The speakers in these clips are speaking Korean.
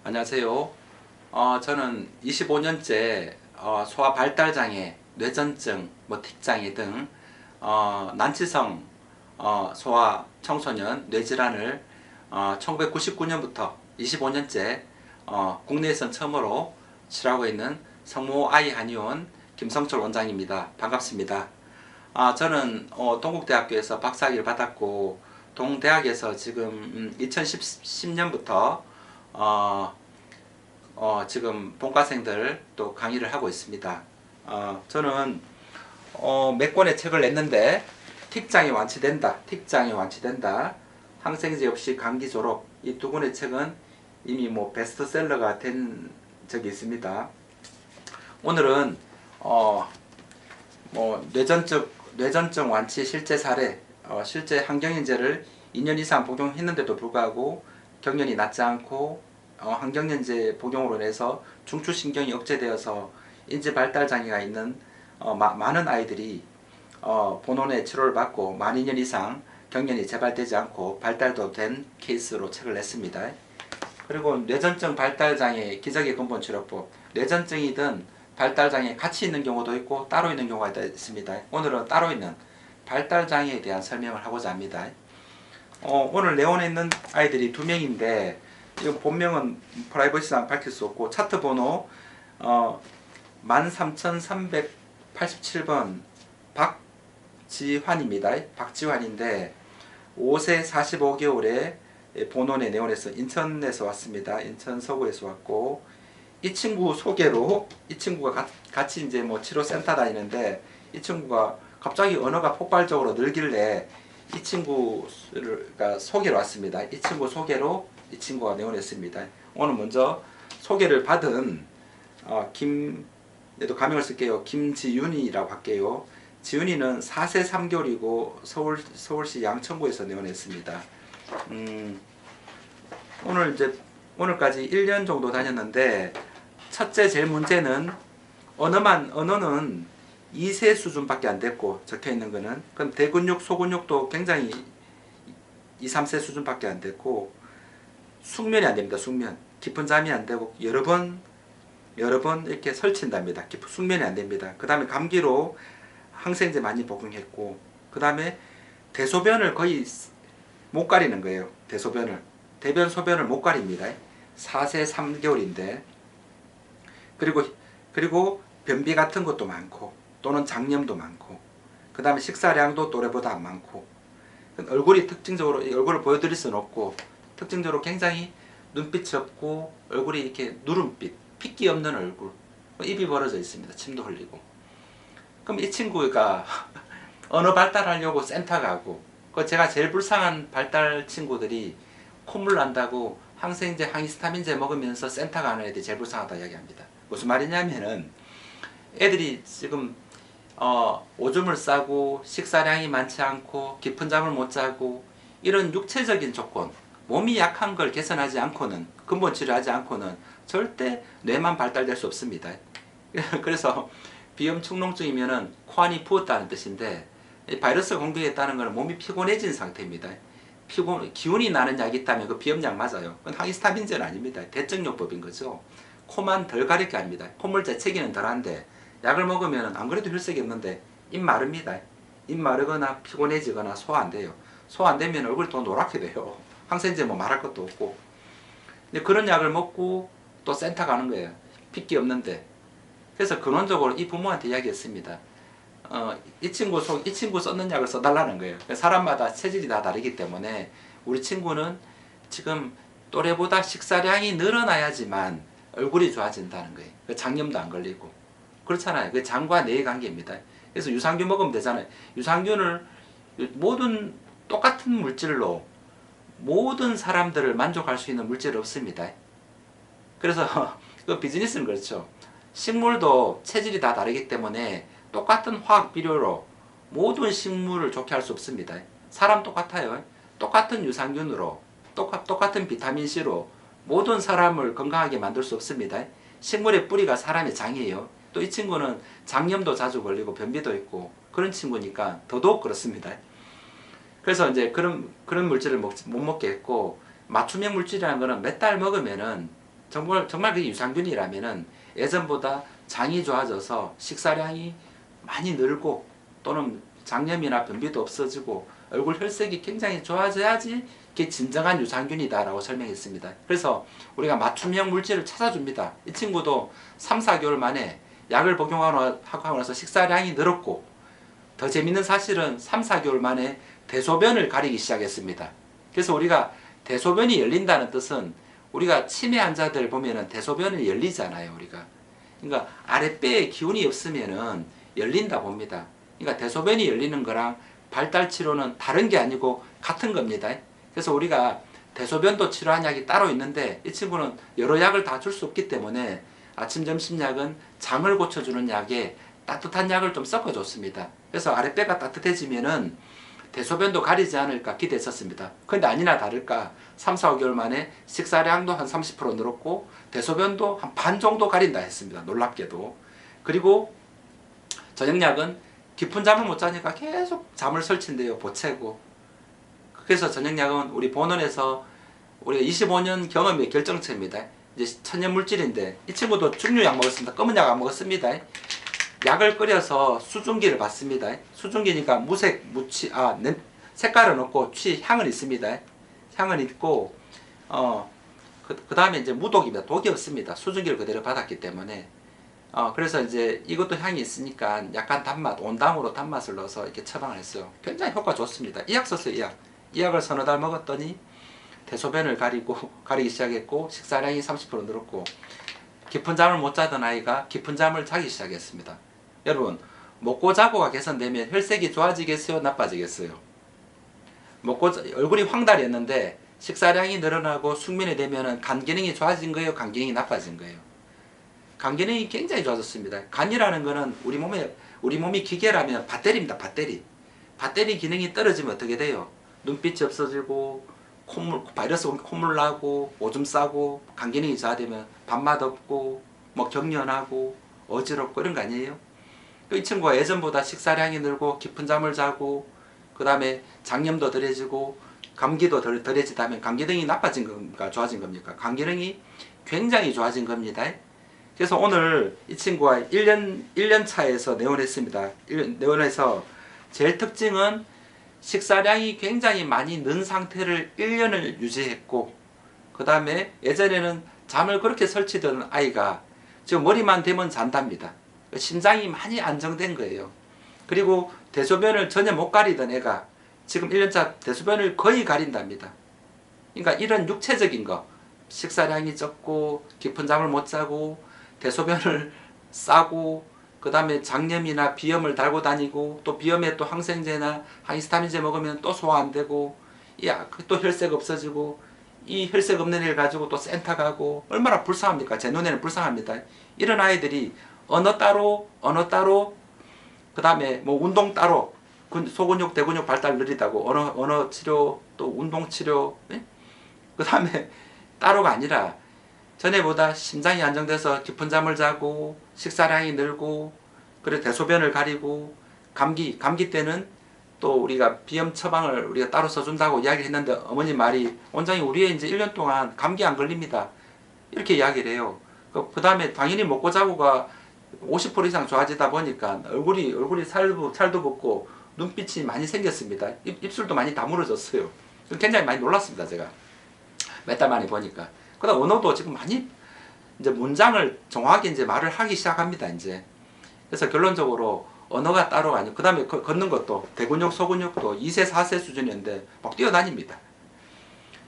안녕하세요. 저는 25년째 소아 발달장애, 뇌전증, 틱장애 등 난치성 소아 청소년 뇌질환을 1999년부터 25년째 국내에선 처음으로 치료하고 있는 성모 아이 한의원 김성철 원장입니다. 반갑습니다. 저는 동국대학교에서 박사학위를 받았고 동대학에서 지금 2010년부터 지금 본과생들 또 강의를 하고 있습니다. 저는 몇 권의 책을 냈는데 틱장이 완치된다, 틱장이 완치된다, 항생제 없이 감기 졸업, 이 두 권의 책은 이미 베스트셀러가 된 적이 있습니다. 오늘은 뇌전증 완치 실제 사례, 실제 항경연제를 2년 이상 복용했는데도 불구하고 경련이 낫지 않고 항경연제 복용으로 인해서 중추신경이 억제되어서 인지발달장애가 있는 많은 아이들이 본원의 치료를 받고 만 2년 이상 경련이 재발되지 않고 발달도 된 케이스로 책을 냈습니다. 그리고 뇌전증 발달장애 기적의 근본치료법, 뇌전증이든 발달장애 같이 있는 경우도 있고 따로 있는 경우가 있습니다. 오늘은 따로 있는 발달장애에 대한 설명을 하고자 합니다. 오늘 내원에 있는 아이들이 2명인데 이거 본명은 프라이버시상 밝힐 수 없고 차트 번호 13387번 박지환입니다. 박지환인데 5세 45개월에 본원에 내원해서 인천에서 왔습니다. 인천 서구에서 왔고 이 친구 소개로 이 친구가 같이 이제 치료센터 다니는데 이 친구가 갑자기 언어가 폭발적으로 늘길래 이 친구가 소개로 왔습니다. 이 친구 소개로 이 친구가 내원했습니다. 오늘 먼저 소개를 받은 얘도 가명을 쓸게요. 김지윤이라고 할게요. 지윤이는 4세 3개월이고 서울시 양천구에서 내원했습니다. 오늘까지 1년 정도 다녔는데 첫째 제일 문제는 언어는 2세 수준밖에 안 됐고 적혀있는 거는 그럼 대근육, 소근육도 굉장히 2, 3세 수준밖에 안 됐고 숙면이 안 됩니다. 숙면. 깊은 잠이 안 되고 여러 번 이렇게 설친답니다. 깊은 숙면이 안 됩니다. 그 다음에 감기로 항생제 많이 복용했고 그 다음에 대소변을 거의 못 가리는 거예요. 대변 소변을 못 가립니다. 4세 3개월인데 그리고 변비 같은 것도 많고 또는 장염도 많고 그 다음에 식사량도 또래보다 안 많고 얼굴이 특징적으로 얼굴을 보여드릴 수는 없고 특징적으로 굉장히 눈빛이 없고 얼굴이 이렇게 누름빛, 핏기 없는 얼굴, 입이 벌어져 있습니다. 침도 흘리고. 그럼 이 친구가 언어 발달하려고 센터 가고 제가 제일 불쌍한 발달 친구들이 콧물 난다고 항생제, 항히스타민제 먹으면서 센터 가는 애들이 제일 불쌍하다 이야기합니다. 무슨 말이냐면은 애들이 지금 오줌을 싸고 식사량이 많지 않고 깊은 잠을 못 자고 이런 육체적인 조건, 몸이 약한 걸 개선하지 않고는 근본 치료하지 않고는 절대 뇌만 발달될 수 없습니다. 그래서 비염 축농증이면은 코안이 부었다는 뜻인데 바이러스 공격했다는 것은 몸이 피곤해진 상태입니다. 기운이 나는 약이 있다면 그 비염약 맞아요. 그건 항히스타민제는 아닙니다. 대증요법인 거죠. 코만 덜 가릴 게 아닙니다. 콧물 재채기는 덜한데 약을 먹으면 안 그래도 혈색이 없는데 입 마릅니다. 입 마르거나 피곤해지거나 소화 안 돼요. 소화 안 되면 얼굴이 더 노랗게 돼요. 항생제 말할 것도 없고. 근데 그런 약을 먹고 또 센터 가는 거예요. 핏기 없는데. 그래서 근원적으로 이 부모한테 이야기했습니다. 이 친구 썼는 약을 써달라는 거예요. 사람마다 체질이 다 다르기 때문에 우리 친구는 지금 또래보다 식사량이 늘어나야지만 얼굴이 좋아진다는 거예요. 장염도 안 걸리고. 그렇잖아요. 그 장과 뇌의 관계입니다. 그래서 유산균 먹으면 되잖아요. 유산균을 모든 똑같은 물질로 모든 사람들을 만족할 수 있는 물질은 없습니다. 그래서 그 비즈니스는 그렇죠. 식물도 체질이 다 다르기 때문에 똑같은 화학 비료로 모든 식물을 좋게 할 수 없습니다. 사람 똑같아요. 똑같은 유산균으로 똑같은 비타민C로 모든 사람을 건강하게 만들 수 없습니다. 식물의 뿌리가 사람의 장이에요. 또 이 친구는 장염도 자주 걸리고 변비도 있고 그런 친구니까 더더욱 그렇습니다. 그래서 이제 그런 물질을 못 먹게 했고, 맞춤형 물질이라는 거는 몇 달 먹으면은 정말 그게 유산균이라면은 예전보다 장이 좋아져서 식사량이 많이 늘고 또는 장염이나 변비도 없어지고 얼굴 혈색이 굉장히 좋아져야지 그게 진정한 유산균이다라고 설명했습니다. 그래서 우리가 맞춤형 물질을 찾아줍니다. 이 친구도 3, 4개월 만에 약을 복용하고 나서 식사량이 늘었고, 더 재밌는 사실은 3, 4개월 만에 대소변을 가리기 시작했습니다. 그래서 우리가 대소변이 열린다는 뜻은 우리가 치매 환자들 보면은 대소변이 열리잖아요, 우리가. 그러니까 아랫배에 기운이 없으면은 열린다 봅니다. 그러니까 대소변이 열리는 거랑 발달 치료는 다른 게 아니고 같은 겁니다. 그래서 우리가 대소변도 치료한 약이 따로 있는데 이 친구는 여러 약을 다 줄 수 없기 때문에 아침 점심 약은 장을 고쳐주는 약에 따뜻한 약을 좀 섞어줬습니다. 그래서 아랫배가 따뜻해지면은 대소변도 가리지 않을까 기대했었습니다. 그런데 아니나 다를까 3, 4개월 만에 식사량도 한 30% 늘었고 대소변도 한 반 정도 가린다 했습니다. 놀랍게도. 그리고 저녁약은 깊은 잠을 못 자니까 계속 잠을 설친대요. 보채고. 그래서 저녁약은 우리 본원에서 우리가 25년 경험의 결정체입니다. 이제 천연물질인데 이 친구도 중류약 먹었습니다. 검은 약 안 먹었습니다. 약을 끓여서 수증기를 받습니다. 수증기니까 무색, 무취, 색깔은 없고 향은 있습니다. 향은 있고, 그 다음에 이제 무독입니다. 독이 없습니다. 수증기를 그대로 받았기 때문에. 그래서 이제 이것도 향이 있으니까 약간 단맛, 온당으로 단맛을 넣어서 이렇게 처방을 했어요. 굉장히 효과 좋습니다. 이 약 썼어요, 이 약. 이 약을 서너 달 먹었더니 대소변을 가리기 시작했고, 식사량이 30% 늘었고, 깊은 잠을 못 자던 아이가 깊은 잠을 자기 시작했습니다. 여러분, 먹고 자고가 개선되면 혈색이 좋아지겠어요? 나빠지겠어요? 얼굴이 황달이었는데 식사량이 늘어나고 숙면이 되면 간 기능이 좋아진 거예요? 간 기능이 나빠진 거예요? 간 기능이 굉장히 좋아졌습니다. 간이라는 거는 우리 몸이 기계라면 배터리입니다. 배터리 기능이 떨어지면 어떻게 돼요? 눈빛이 없어지고 바이러스 콧물 나고 오줌 싸고 간 기능이 저하되면 밥맛 없고 뭐 경련하고 어지럽고 이런 거 아니에요? 이 친구가 예전보다 식사량이 늘고 깊은 잠을 자고 그 다음에 장염도 덜해지고 감기도 덜해지다면 간 기능이 나빠진 겁니까? 좋아진 겁니까? 간 기능이 굉장히 좋아진 겁니다. 그래서 오늘 이 친구가 1년 차에서 내원했습니다. 내원해서 제일 특징은 식사량이 굉장히 많이 는 상태를 1년을 유지했고, 그 다음에 예전에는 잠을 그렇게 설치던 아이가 지금 머리만 대면 잔답니다. 심장이 많이 안정된 거예요. 그리고 대소변을 전혀 못 가리던 애가 지금 1년차 대소변을 거의 가린답니다. 그러니까 이런 육체적인 거, 식사량이 적고 깊은 잠을 못 자고 대소변을 싸고 그 다음에 장염이나 비염을 달고 다니고 또 비염에 또 항생제나 항히스타민제 먹으면 또 소화 안 되고 또 혈색 없어지고 이 혈색 없는 애를 가지고 또 센터 가고 얼마나 불쌍합니까? 제 눈에는 불쌍합니다. 이런 아이들이 언어 따로 그 다음에 뭐 운동 따로 소근육 대근육 발달 느리다고 언어 치료 또 운동 치료 그 다음에 따로가 아니라 전에보다 심장이 안정돼서 깊은 잠을 자고 식사량이 늘고 그래 대소변을 가리고 감기 때는 또 우리가 비염 처방을 우리가 따로 써준다고 이야기를 했는데 어머니 말이 원장님 우리 애 이제 1년 동안 감기 안 걸립니다 이렇게 이야기를 해요. 그 다음에 당연히 먹고 자고가 50% 이상 좋아지다 보니까 얼굴이 살도 붓고 눈빛이 많이 생겼습니다. 입술도 많이 다물어졌어요. 굉장히 많이 놀랐습니다. 제가 몇 달 만에 보니까. 그다음 언어도 지금 많이 이제 문장을 정확하게 이제 말을 하기 시작합니다. 이제 그래서 결론적으로 언어가 따로가 아니고 그 다음에 걷는 것도 대근육 소근육도 2세 4세 수준이었는데 막 뛰어다닙니다.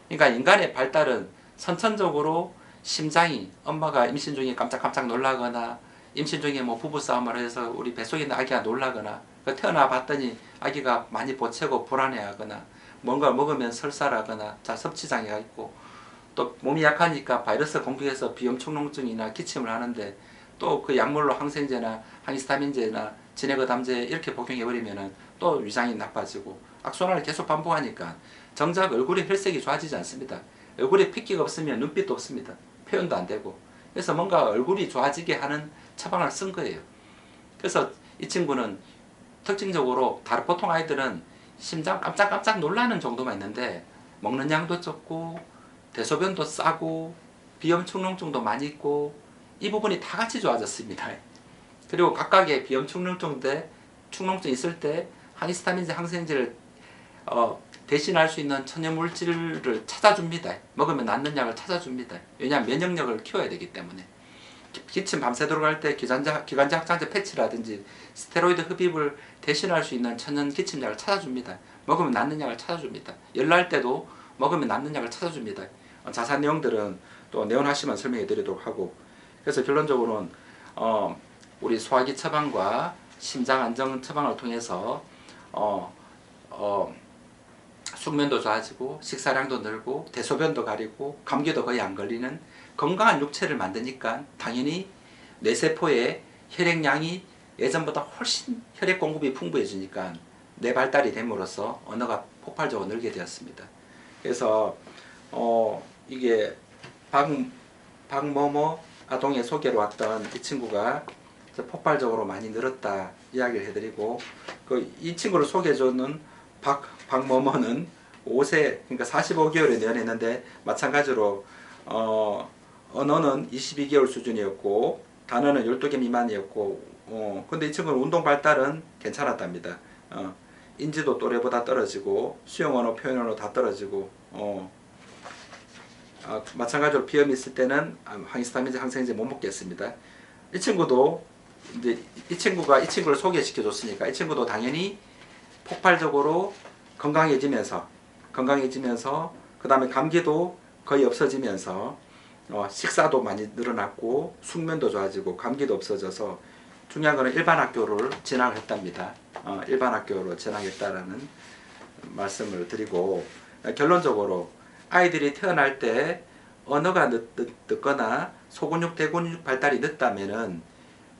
그러니까 인간의 발달은 선천적으로 심장이 엄마가 임신 중에 깜짝깜짝 놀라거나 임신 중에 뭐 부부싸움을 해서 우리 뱃속에 있는 아기가 놀라거나 태어나 봤더니 아기가 많이 보채고 불안해하거나 뭔가 먹으면 설사하거나 섭취장애가 있고 또 몸이 약하니까 바이러스 공격해서 비염축농증이나 기침을 하는데 또 그 약물로 항생제나 항히스타민제나 진해거담제 이렇게 복용해버리면 또 위장이 나빠지고 악순환을 계속 반복하니까 정작 얼굴의 혈색이 좋아지지 않습니다. 얼굴에 핏기가 없으면 눈빛도 없습니다. 표현도 안 되고 그래서 뭔가 얼굴이 좋아지게 하는 처방을 쓴 거예요. 그래서 이 친구는 특징적으로 다른 보통 아이들은 심장 깜짝깜짝 놀라는 정도만 있는데 먹는 양도 적고 대소변도 싸고 비염 축농증도 많이 있고 이 부분이 다 같이 좋아졌습니다. 그리고 각각의 비염 축농증 있을 때 항히스타민제 항생제를 대신할 수 있는 천연물질을 찾아줍니다. 먹으면 낫는 약을 찾아줍니다. 왜냐하면 면역력을 키워야 되기 때문에. 기침 밤새도록 할 때 기관지 확장제 패치라든지 스테로이드 흡입을 대신할 수 있는 천연 기침약을 찾아줍니다. 먹으면 낫는 약을 찾아줍니다. 열 날 때도 먹으면 낫는 약을 찾아줍니다. 자세한 내용들은 또 내원하시면 설명해 드리도록 하고, 그래서 결론적으로는 우리 소화기 처방과 심장 안정 처방을 통해서 숙면도 좋아지고 식사량도 늘고 대소변도 가리고 감기도 거의 안 걸리는 건강한 육체를 만드니까 당연히 뇌세포의 혈액량이 예전보다 훨씬 혈액 공급이 풍부해지니까 뇌 발달이 됨으로써 언어가 폭발적으로 늘게 되었습니다. 그래서 이게 박某某아동의 소개로 왔던 이 친구가 폭발적으로 많이 늘었다 이야기를 해드리고, 이 친구를 소개해주는 박某某는 5세, 그러니까 45개월에 내원했는데 마찬가지로 언어는 22개월 수준이었고 단어는 12개 미만이었고, 근데 이 친구는 운동 발달은 괜찮았답니다. 인지도 또래보다 떨어지고 수용 언어, 표현 언어 다 떨어지고, 마찬가지로 비염이 있을 때는 항히스타민제 항생제 못 먹겠습니다. 이 친구도 이제 이 친구를 소개시켜 줬으니까 이 친구도 당연히 폭발적으로 건강해지면서 그 다음에 감기도 거의 없어지면서 식사도 많이 늘어났고 숙면도 좋아지고 감기도 없어져서 중요한 거는 일반 학교를 진학을 했답니다. 일반 학교로 진학했다라는 말씀을 드리고, 결론적으로 아이들이 태어날 때 언어가 늦거나 소근육, 대근육 발달이 늦다면은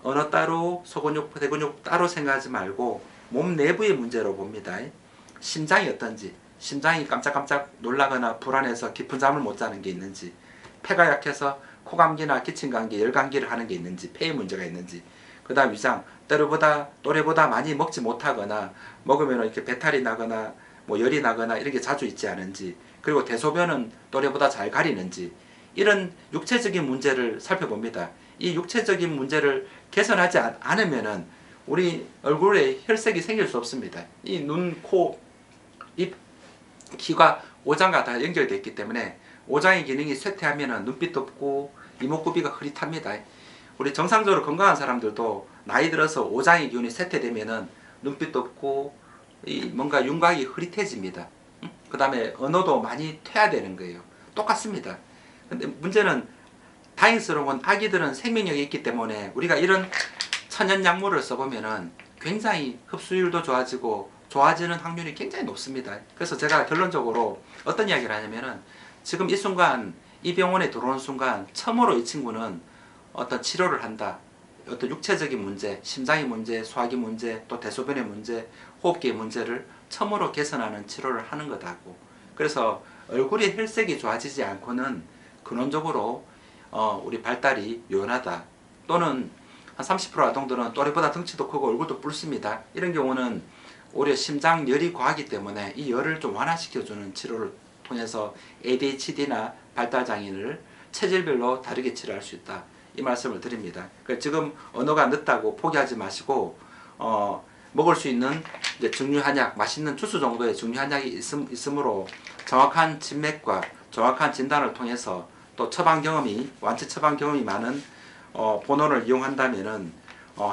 언어 따로 소근육, 대근육 따로 생각하지 말고 몸 내부의 문제로 봅니다. 심장이 어떤지, 심장이 깜짝깜짝 놀라거나 불안해서 깊은 잠을 못 자는 게 있는지, 폐가 약해서 코감기나 기침감기, 열감기를 하는 게 있는지, 폐에 문제가 있는지, 그 다음 위장, 또래보다 많이 먹지 못하거나 먹으면 이렇게 배탈이 나거나 뭐 열이 나거나 이런 게 자주 있지 않은지, 그리고 대소변은 또래보다 잘 가리는지, 이런 육체적인 문제를 살펴봅니다. 이 육체적인 문제를 개선하지 않으면은 우리 얼굴에 혈색이 생길 수 없습니다. 이 눈, 코, 입, 귀가 오장과 다 연결되어 있기 때문에 오장의 기능이 쇠퇴하면은 눈빛도 없고 이목구비가 흐릿합니다. 우리 정상적으로 건강한 사람들도 나이 들어서 오장의 기운이 쇠퇴되면은 눈빛도 없고 뭔가 윤곽이 흐릿해집니다. 그 다음에 언어도 많이 퇴화되는 거예요. 똑같습니다. 근데 문제는 다행스러운 건 아기들은 생명력이 있기 때문에 우리가 이런 천연 약물을 써보면은 굉장히 흡수율도 좋아지고 좋아지는 확률이 굉장히 높습니다. 그래서 제가 결론적으로 어떤 이야기를 하냐면은 지금 이 순간 이 병원에 들어오는 순간 처음으로 이 친구는 어떤 치료를 한다. 어떤 육체적인 문제, 심장의 문제, 소화기 문제, 또 대소변의 문제, 호흡기의 문제를 처음으로 개선하는 치료를 하는 거다고. 그래서 얼굴의 혈색이 좋아지지 않고는 근원적으로 우리 발달이 요원하다. 또는 한 30% 아동들은 또래보다 덩치도 크고 얼굴도 붉습니다. 이런 경우는 오히려 심장열이 과하기 때문에 이 열을 좀 완화시켜주는 치료를 통해서 ADHD나 발달장애인을 체질별로 다르게 치료할 수 있다. 이 말씀을 드립니다. 그러니까 지금 언어가 늦다고 포기하지 마시고 먹을 수 있는 이제 중류한약, 맛있는 주스 정도의 중류한약이 있으므로 정확한 진맥과 정확한 진단을 통해서 또 완치 처방 경험이 많은 본원을 이용한다면은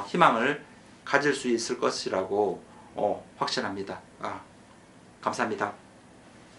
희망을 가질 수 있을 것이라고 확신합니다. 감사합니다.